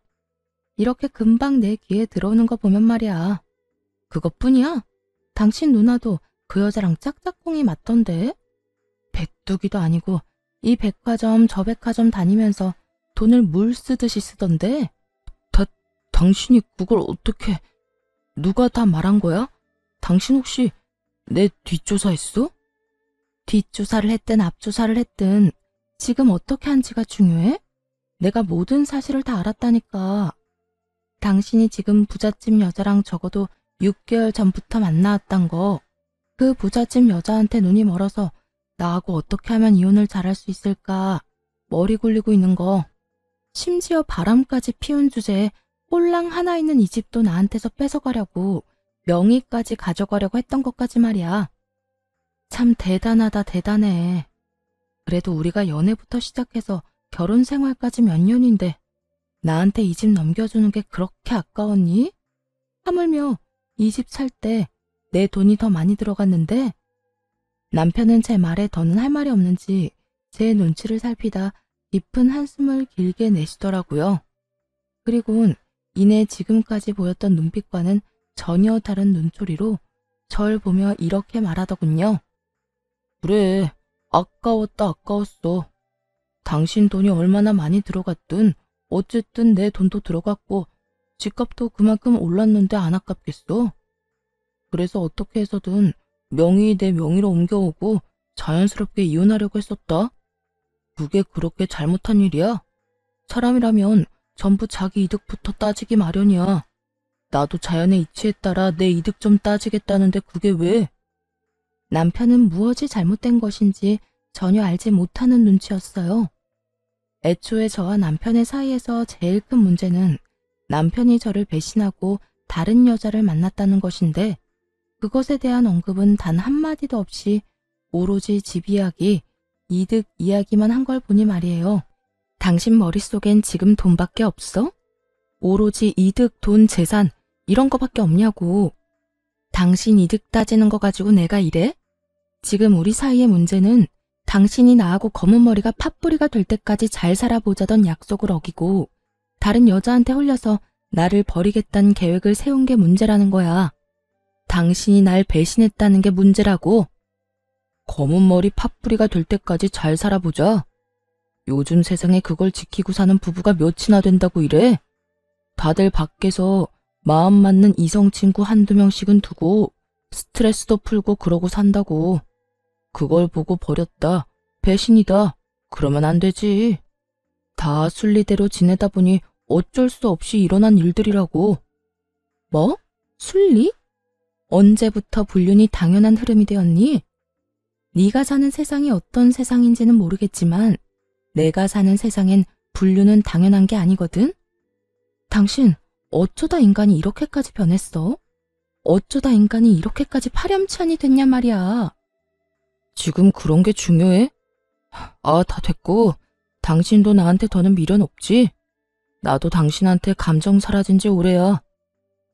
이렇게 금방 내 귀에 들어오는 거 보면 말이야. 그것뿐이야? 당신 누나도 그 여자랑 짝짝꿍이 맞던데? 백두기도 아니고 이 백화점 저 백화점 다니면서 돈을 물 쓰듯이 쓰던데? 당신이 그걸 어떻게... 누가 다 말한 거야? 당신 혹시 내 뒷조사했어? 뒷조사를 했든 앞조사를 했든 지금 어떻게 한지가 중요해? 내가 모든 사실을 다 알았다니까. 당신이 지금 부잣집 여자랑 적어도 6개월 전부터 만나왔단 거. 그 부잣집 여자한테 눈이 멀어서 나하고 어떻게 하면 이혼을 잘할 수 있을까 머리 굴리고 있는 거. 심지어 바람까지 피운 주제에 꼴랑 하나 있는 이 집도 나한테서 뺏어가려고 명의까지 가져가려고 했던 것까지 말이야. 참 대단하다 대단해. 그래도 우리가 연애부터 시작해서 결혼 생활까지 몇 년인데 나한테 이 집 넘겨주는 게 그렇게 아까웠니? 하물며 이 집 살 때 내 돈이 더 많이 들어갔는데. 남편은 제 말에 더는 할 말이 없는지 제 눈치를 살피다 깊은 한숨을 길게 내쉬더라고요. 그리고는 이내 지금까지 보였던 눈빛과는 전혀 다른 눈초리로 절 보며 이렇게 말하더군요. 그래, 아까웠다 아까웠어. 당신 돈이 얼마나 많이 들어갔든 어쨌든 내 돈도 들어갔고 집값도 그만큼 올랐는데 안 아깝겠어. 그래서 어떻게 해서든 명의 내 명의로 옮겨오고 자연스럽게 이혼하려고 했었다. 그게 그렇게 잘못한 일이야? 사람이라면 전부 자기 이득부터 따지기 마련이야. 나도 자연의 이치에 따라 내 이득 좀 따지겠다는데 그게 왜? 남편은 무엇이 잘못된 것인지 전혀 알지 못하는 눈치였어요. 애초에 저와 남편의 사이에서 제일 큰 문제는 남편이 저를 배신하고 다른 여자를 만났다는 것인데 그것에 대한 언급은 단 한마디도 없이 오로지 집 이야기, 이득 이야기만 한 걸 보니 말이에요. 당신 머릿속엔 지금 돈밖에 없어? 오로지 이득, 돈, 재산 이런 거밖에 없냐고. 당신 이득 따지는 거 가지고 내가 이래? 지금 우리 사이의 문제는 당신이 나하고 검은 머리가 팥뿌리가 될 때까지 잘 살아보자던 약속을 어기고 다른 여자한테 홀려서 나를 버리겠다는 계획을 세운 게 문제라는 거야. 당신이 날 배신했다는 게 문제라고. 검은 머리 팥뿌리가 될 때까지 잘 살아보자. 요즘 세상에 그걸 지키고 사는 부부가 몇이나 된다고 이래? 다들 밖에서 마음 맞는 이성 친구 한두 명씩은 두고 스트레스도 풀고 그러고 산다고. 그걸 보고 버렸다, 배신이다, 그러면 안 되지. 다 순리대로 지내다 보니 어쩔 수 없이 일어난 일들이라고. 뭐? 순리? 언제부터 불륜이 당연한 흐름이 되었니? 네가 사는 세상이 어떤 세상인지는 모르겠지만 내가 사는 세상엔 불륜은 당연한 게 아니거든? 당신 어쩌다 인간이 이렇게까지 변했어? 어쩌다 인간이 이렇게까지 파렴치한이 됐냐 말이야. 지금 그런 게 중요해? 아, 다 됐고 당신도 나한테 더는 미련 없지? 나도 당신한테 감정 사라진 지 오래야.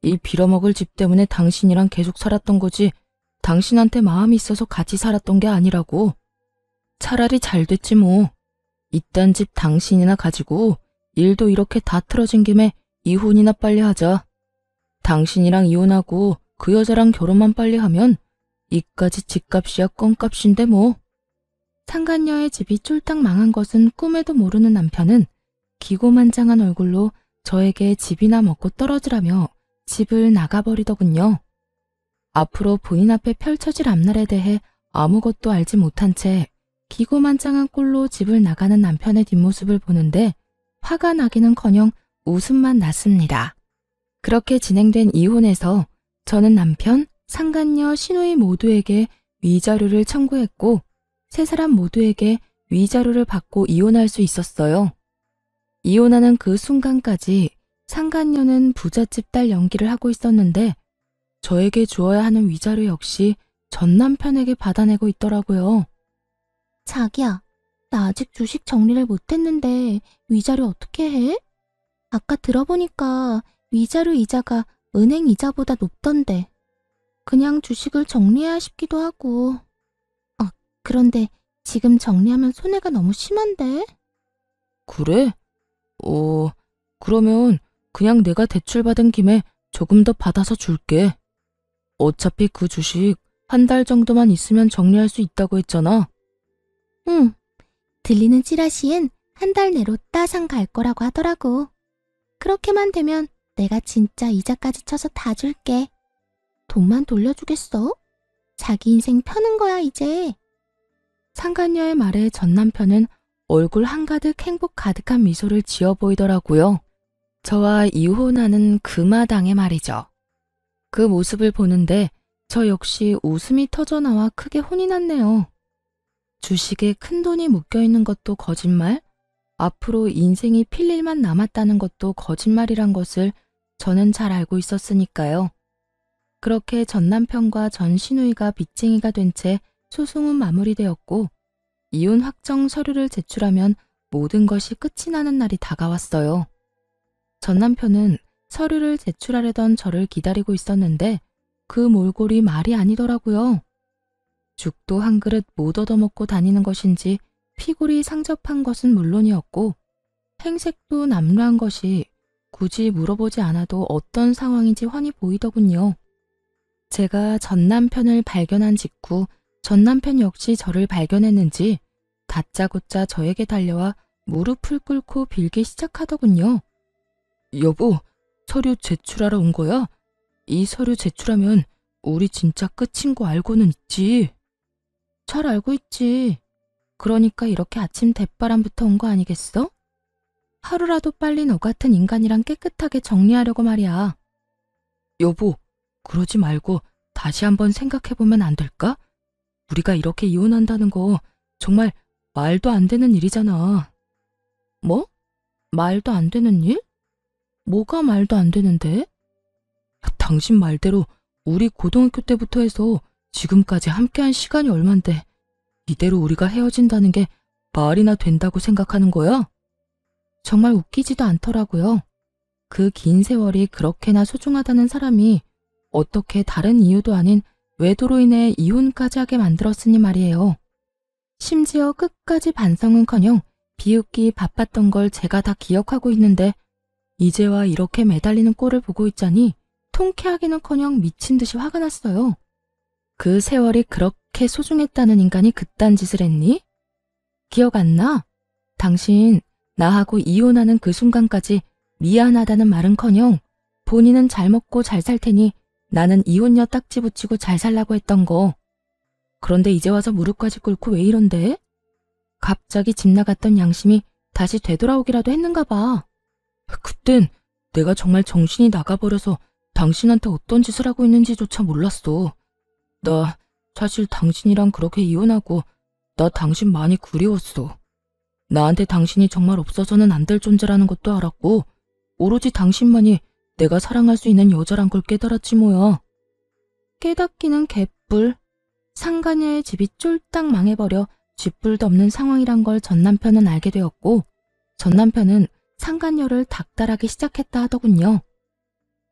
이 빌어먹을 집 때문에 당신이랑 계속 살았던 거지 당신한테 마음이 있어서 같이 살았던 게 아니라고. 차라리 잘 됐지 뭐. 이딴 집 당신이나 가지고 일도 이렇게 다 틀어진 김에 이혼이나 빨리 하자. 당신이랑 이혼하고 그 여자랑 결혼만 빨리 하면 이까지 집값이야 껌값인데 뭐. 상간녀의 집이 쫄딱 망한 것은 꿈에도 모르는 남편은 기고만장한 얼굴로 저에게 집이나 먹고 떨어지라며 집을 나가버리더군요. 앞으로 본인 앞에 펼쳐질 앞날에 대해 아무것도 알지 못한 채 기고만장한 꼴로 집을 나가는 남편의 뒷모습을 보는데 화가 나기는커녕 웃음만 났습니다. 그렇게 진행된 이혼에서 저는 남편, 상간녀, 시누이 모두에게 위자료를 청구했고 세 사람 모두에게 위자료를 받고 이혼할 수 있었어요. 이혼하는 그 순간까지 상간녀는 부잣집 딸 연기를 하고 있었는데 저에게 주어야 하는 위자료 역시 전 남편에게 받아내고 있더라고요. 자기야, 나 아직 주식 정리를 못했는데 위자료 어떻게 해? 아까 들어보니까 위자료 이자가 은행 이자보다 높던데 그냥 주식을 정리해야 싶기도 하고. 그런데 지금 정리하면 손해가 너무 심한데? 그래? 그러면 그냥 내가 대출받은 김에 조금 더 받아서 줄게. 어차피 그 주식 한 달 정도만 있으면 정리할 수 있다고 했잖아. 응, 들리는 찌라시엔 한 달 내로 따상 갈 거라고 하더라고. 그렇게만 되면 내가 진짜 이자까지 쳐서 다 줄게. 돈만 돌려주겠어? 자기 인생 펴는 거야, 이제. 상간녀의 말에 전 남편은 얼굴 한가득 행복 가득한 미소를 지어 보이더라고요. 저와 이혼하는 그 마당에 말이죠. 그 모습을 보는데 저 역시 웃음이 터져나와 크게 혼이 났네요. 주식에 큰 돈이 묶여있는 것도 거짓말, 앞으로 인생이 필 일만 남았다는 것도 거짓말이란 것을 저는 잘 알고 있었으니까요. 그렇게 전 남편과 전 시누이가 빚쟁이가 된 채 소송은 마무리되었고 이혼 확정 서류를 제출하면 모든 것이 끝이 나는 날이 다가왔어요. 전 남편은 서류를 제출하려던 저를 기다리고 있었는데 그 몰골이 말이 아니더라고요. 죽도 한 그릇 못 얻어먹고 다니는 것인지 피골이 상접한 것은 물론이었고 행색도 남루한 것이 굳이 물어보지 않아도 어떤 상황인지 훤히 보이더군요. 제가 전 남편을 발견한 직후 전 남편 역시 저를 발견했는지 다짜고짜 저에게 달려와 무릎을 꿇고 빌기 시작하더군요. 여보, 서류 제출하러 온 거야? 이 서류 제출하면 우리 진짜 끝인 거 알고는 있지. 잘 알고 있지. 그러니까 이렇게 아침 대바람부터 온 거 아니겠어? 하루라도 빨리 너 같은 인간이랑 깨끗하게 정리하려고 말이야. 여보, 그러지 말고 다시 한번 생각해보면 안 될까? 우리가 이렇게 이혼한다는 거 정말 말도 안 되는 일이잖아. 뭐? 말도 안 되는 일? 뭐가 말도 안 되는데? 당신 말대로 우리 고등학교 때부터 해서 지금까지 함께한 시간이 얼만데 이대로 우리가 헤어진다는 게 말이나 된다고 생각하는 거야? 정말 웃기지도 않더라고요. 그 긴 세월이 그렇게나 소중하다는 사람이 어떻게 다른 이유도 아닌 외도로 인해 이혼까지 하게 만들었으니 말이에요. 심지어 끝까지 반성은커녕 비웃기 바빴던 걸 제가 다 기억하고 있는데 이제와 이렇게 매달리는 꼴을 보고 있자니 통쾌하기는커녕 미친 듯이 화가 났어요. 그 세월이 그렇게 소중했다는 인간이 그딴 짓을 했니? 기억 안 나? 당신 나하고 이혼하는 그 순간까지 미안하다는 말은커녕 본인은 잘 먹고 잘 살 테니 나는 이혼녀 딱지 붙이고 잘 살라고 했던 거. 그런데 이제 와서 무릎까지 꿇고 왜 이런데? 갑자기 집 나갔던 양심이 다시 되돌아오기라도 했는가 봐. 그땐 내가 정말 정신이 나가버려서 당신한테 어떤 짓을 하고 있는지조차 몰랐어. 나 사실 당신이랑 그렇게 이혼하고 나 당신 많이 그리웠어. 나한테 당신이 정말 없어서는 안 될 존재라는 것도 알았고 오로지 당신만이 내가 사랑할 수 있는 여자란 걸 깨달았지 뭐야. 깨닫기는 개뿔. 상간녀의 집이 쫄딱 망해버려 쥐뿔도 없는 상황이란 걸 전 남편은 알게 되었고 전 남편은 상간녀를 닥달하기 시작했다 하더군요.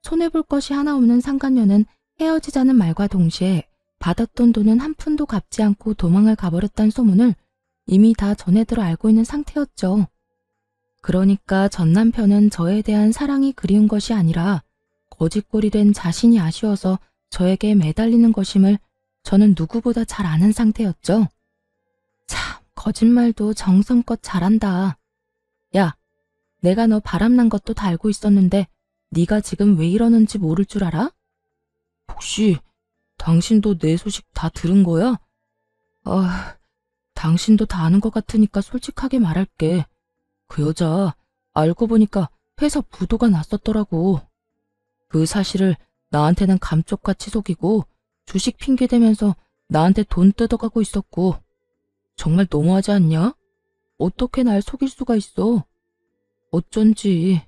손해볼 것이 하나 없는 상간녀는 헤어지자는 말과 동시에 받았던 돈은 한 푼도 갚지 않고 도망을 가버렸다는 소문을 이미 다 전해들어 알고 있는 상태였죠. 그러니까 전 남편은 저에 대한 사랑이 그리운 것이 아니라 거짓골이 된 자신이 아쉬워서 저에게 매달리는 것임을 저는 누구보다 잘 아는 상태였죠. 참, 거짓말도 정성껏 잘한다. 야, 내가 너 바람난 것도 다 알고 있었는데 네가 지금 왜 이러는지 모를 줄 알아? 혹시 당신도 내 소식 다 들은 거야? 당신도 다 아는 것 같으니까 솔직하게 말할게. 그 여자 알고 보니까 회사 부도가 났었더라고. 그 사실을 나한테는 감쪽같이 속이고 주식 핑계대면서 나한테 돈 뜯어가고 있었고 정말 너무하지 않냐? 어떻게 날 속일 수가 있어? 어쩐지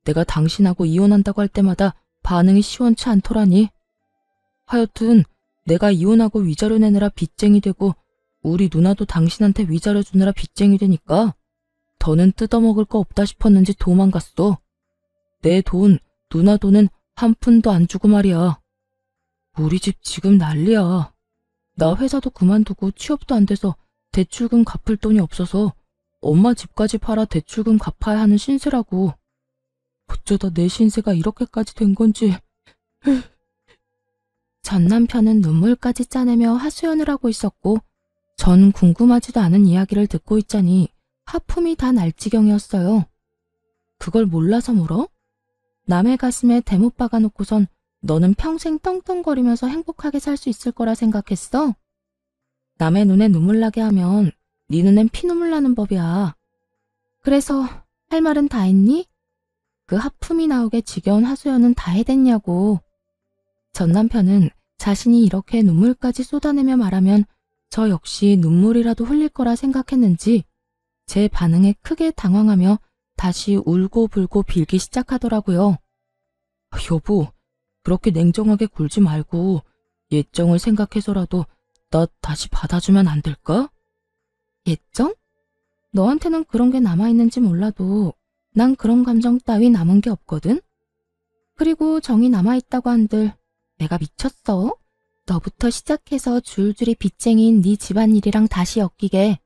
내가 당신하고 이혼한다고 할 때마다 반응이 시원치 않더라니. 하여튼 내가 이혼하고 위자료 내느라 빚쟁이 되고 우리 누나도 당신한테 위자료 주느라 빚쟁이 되니까 더는 뜯어먹을 거 없다 싶었는지 도망갔어. 내 돈, 누나 돈은 한 푼도 안 주고 말이야. 우리 집 지금 난리야. 나 회사도 그만두고 취업도 안 돼서 대출금 갚을 돈이 없어서 엄마 집까지 팔아 대출금 갚아야 하는 신세라고. 어쩌다 내 신세가 이렇게까지 된 건지. 전 남편은 눈물까지 짜내며 하소연을 하고 있었고 전 궁금하지도 않은 이야기를 듣고 있자니 하품이 다 날 지경이었어요. 그걸 몰라서 물어? 남의 가슴에 대못 박아놓고선 너는 평생 떵떵거리면서 행복하게 살 수 있을 거라 생각했어? 남의 눈에 눈물 나게 하면 네 눈엔 피눈물 나는 법이야. 그래서 할 말은 다 했니? 그 하품이 나오게 지겨운 하소연은 다 해댔냐고. 전 남편은 자신이 이렇게 눈물까지 쏟아내며 말하면 저 역시 눈물이라도 흘릴 거라 생각했는지 제 반응에 크게 당황하며 다시 울고불고 빌기 시작하더라고요. 여보, 그렇게 냉정하게 굴지 말고 예정을 생각해서라도 나 다시 받아주면 안 될까? 예정? 너한테는 그런 게 남아있는지 몰라도 난 그런 감정 따위 남은 게 없거든? 그리고 정이 남아있다고 한들 내가 미쳤어? 너부터 시작해서 줄줄이 빚쟁이인 네 집안일이랑 다시 엮이게.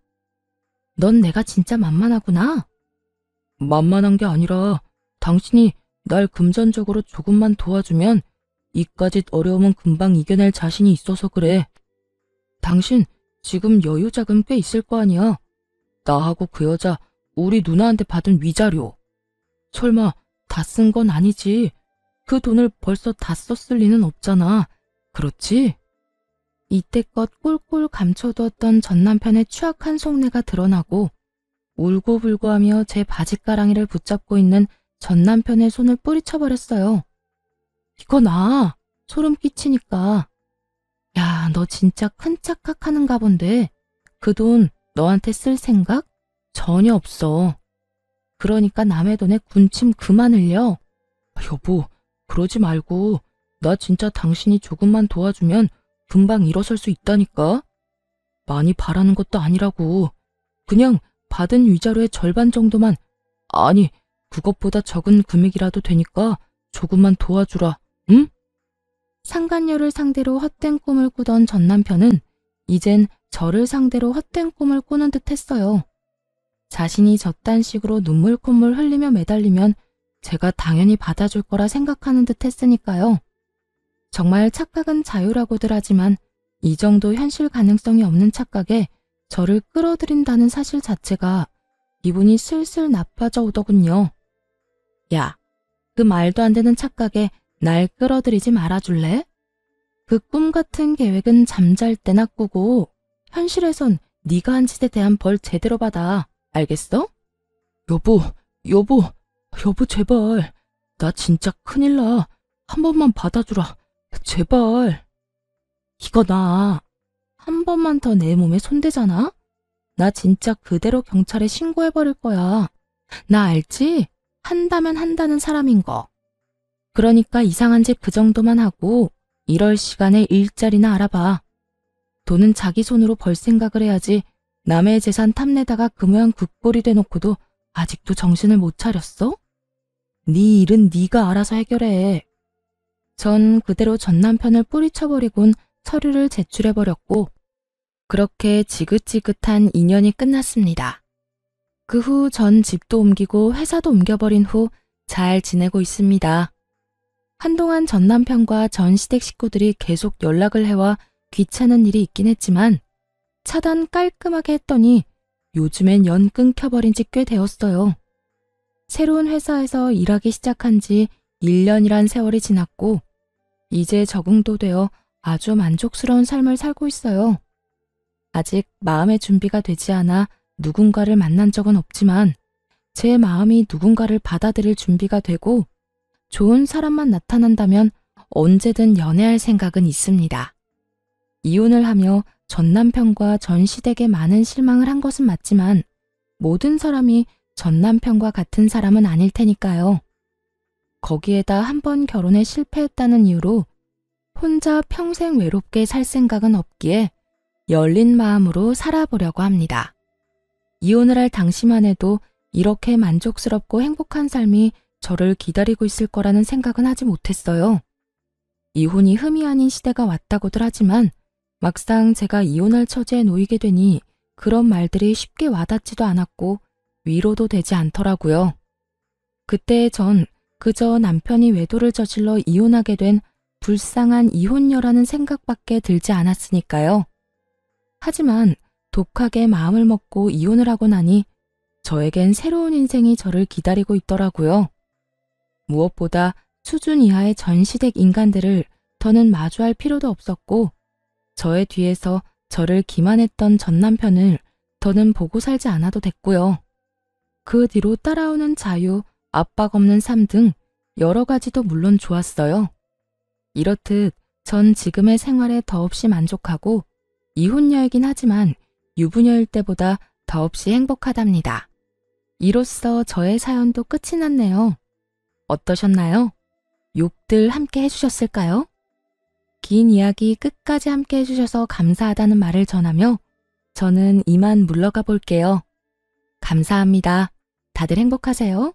넌 내가 진짜 만만하구나. 만만한 게 아니라 당신이 날 금전적으로 조금만 도와주면 이까짓 어려움은 금방 이겨낼 자신이 있어서 그래. 당신 지금 여유 자금 꽤 있을 거 아니야. 나하고 그 여자 우리 누나한테 받은 위자료. 설마 다 쓴 건 아니지. 그 돈을 벌써 다 썼을 리는 없잖아. 그렇지? 이때껏 꼴꼴 감춰두었던 전 남편의 추악한 속내가 드러나고 울고불고하며 제 바짓가랑이를 붙잡고 있는 전 남편의 손을 뿌리쳐버렸어요. 이거 나 소름 끼치니까. 야, 너 진짜 큰 착각하는가 본데 그 돈 너한테 쓸 생각? 전혀 없어. 그러니까 남의 돈에 군침 그만 흘려. 여보, 그러지 말고 나 진짜 당신이 조금만 도와주면 금방 일어설 수 있다니까. 많이 바라는 것도 아니라고. 그냥 받은 위자료의 절반 정도만, 아니 그것보다 적은 금액이라도 되니까 조금만 도와주라. 응? 상간녀를 상대로 헛된 꿈을 꾸던 전 남편은 이젠 저를 상대로 헛된 꿈을 꾸는 듯 했어요. 자신이 저딴 식으로 눈물 콧물 흘리며 매달리면 제가 당연히 받아줄 거라 생각하는 듯 했으니까요. 정말 착각은 자유라고들 하지만 이 정도 현실 가능성이 없는 착각에 저를 끌어들인다는 사실 자체가 기분이 슬슬 나빠져 오더군요. 야, 그 말도 안 되는 착각에 날 끌어들이지 말아줄래? 그 꿈 같은 계획은 잠잘 때나 꾸고 현실에선 네가 한 짓에 대한 벌 제대로 받아. 알겠어? 여보 제발. 나 진짜 큰일 나. 한 번만 받아주라. 제발. 이거 나 한 번만 더 내 몸에 손대잖아? 나 진짜 그대로 경찰에 신고해버릴 거야. 나 알지? 한다면 한다는 사람인 거. 그러니까 이상한 짓 그 정도만 하고 이럴 시간에 일자리나 알아봐. 돈은 자기 손으로 벌 생각을 해야지 남의 재산 탐내다가 그 모양 굿꼴이 돼놓고도 아직도 정신을 못 차렸어? 네 일은 네가 알아서 해결해. 전 그대로 전 남편을 뿌리쳐버리곤 서류를 제출해버렸고 그렇게 지긋지긋한 인연이 끝났습니다. 그 후 전 집도 옮기고 회사도 옮겨버린 후 잘 지내고 있습니다. 한동안 전 남편과 전 시댁 식구들이 계속 연락을 해와 귀찮은 일이 있긴 했지만 차단 깔끔하게 했더니 요즘엔 연 끊겨버린 지 꽤 되었어요. 새로운 회사에서 일하기 시작한 지 1년이란 세월이 지났고 이제 적응도 되어 아주 만족스러운 삶을 살고 있어요. 아직 마음의 준비가 되지 않아 누군가를 만난 적은 없지만 제 마음이 누군가를 받아들일 준비가 되고 좋은 사람만 나타난다면 언제든 연애할 생각은 있습니다. 이혼을 하며 전 남편과 전 시댁에 많은 실망을 한 것은 맞지만 모든 사람이 전 남편과 같은 사람은 아닐 테니까요. 거기에다 한 번 결혼에 실패했다는 이유로 혼자 평생 외롭게 살 생각은 없기에 열린 마음으로 살아보려고 합니다. 이혼을 할 당시만 해도 이렇게 만족스럽고 행복한 삶이 저를 기다리고 있을 거라는 생각은 하지 못했어요. 이혼이 흠이 아닌 시대가 왔다고들 하지만 막상 제가 이혼할 처지에 놓이게 되니 그런 말들이 쉽게 와닿지도 않았고 위로도 되지 않더라고요. 그때 전 그저 남편이 외도를 저질러 이혼하게 된 불쌍한 이혼녀라는 생각밖에 들지 않았으니까요. 하지만 독하게 마음을 먹고 이혼을 하고 나니 저에겐 새로운 인생이 저를 기다리고 있더라고요. 무엇보다 수준 이하의 전시댁 인간들을 더는 마주할 필요도 없었고 저의 뒤에서 저를 기만했던 전 남편을 더는 보고 살지 않아도 됐고요. 그 뒤로 따라오는 자유, 압박 없는 삶 등 여러 가지도 물론 좋았어요. 이렇듯 전 지금의 생활에 더없이 만족하고 이혼녀이긴 하지만 유부녀일 때보다 더없이 행복하답니다. 이로써 저의 사연도 끝이 났네요. 어떠셨나요? 욕들 함께 해주셨을까요? 긴 이야기 끝까지 함께 해주셔서 감사하다는 말을 전하며 저는 이만 물러가 볼게요. 감사합니다. 다들 행복하세요.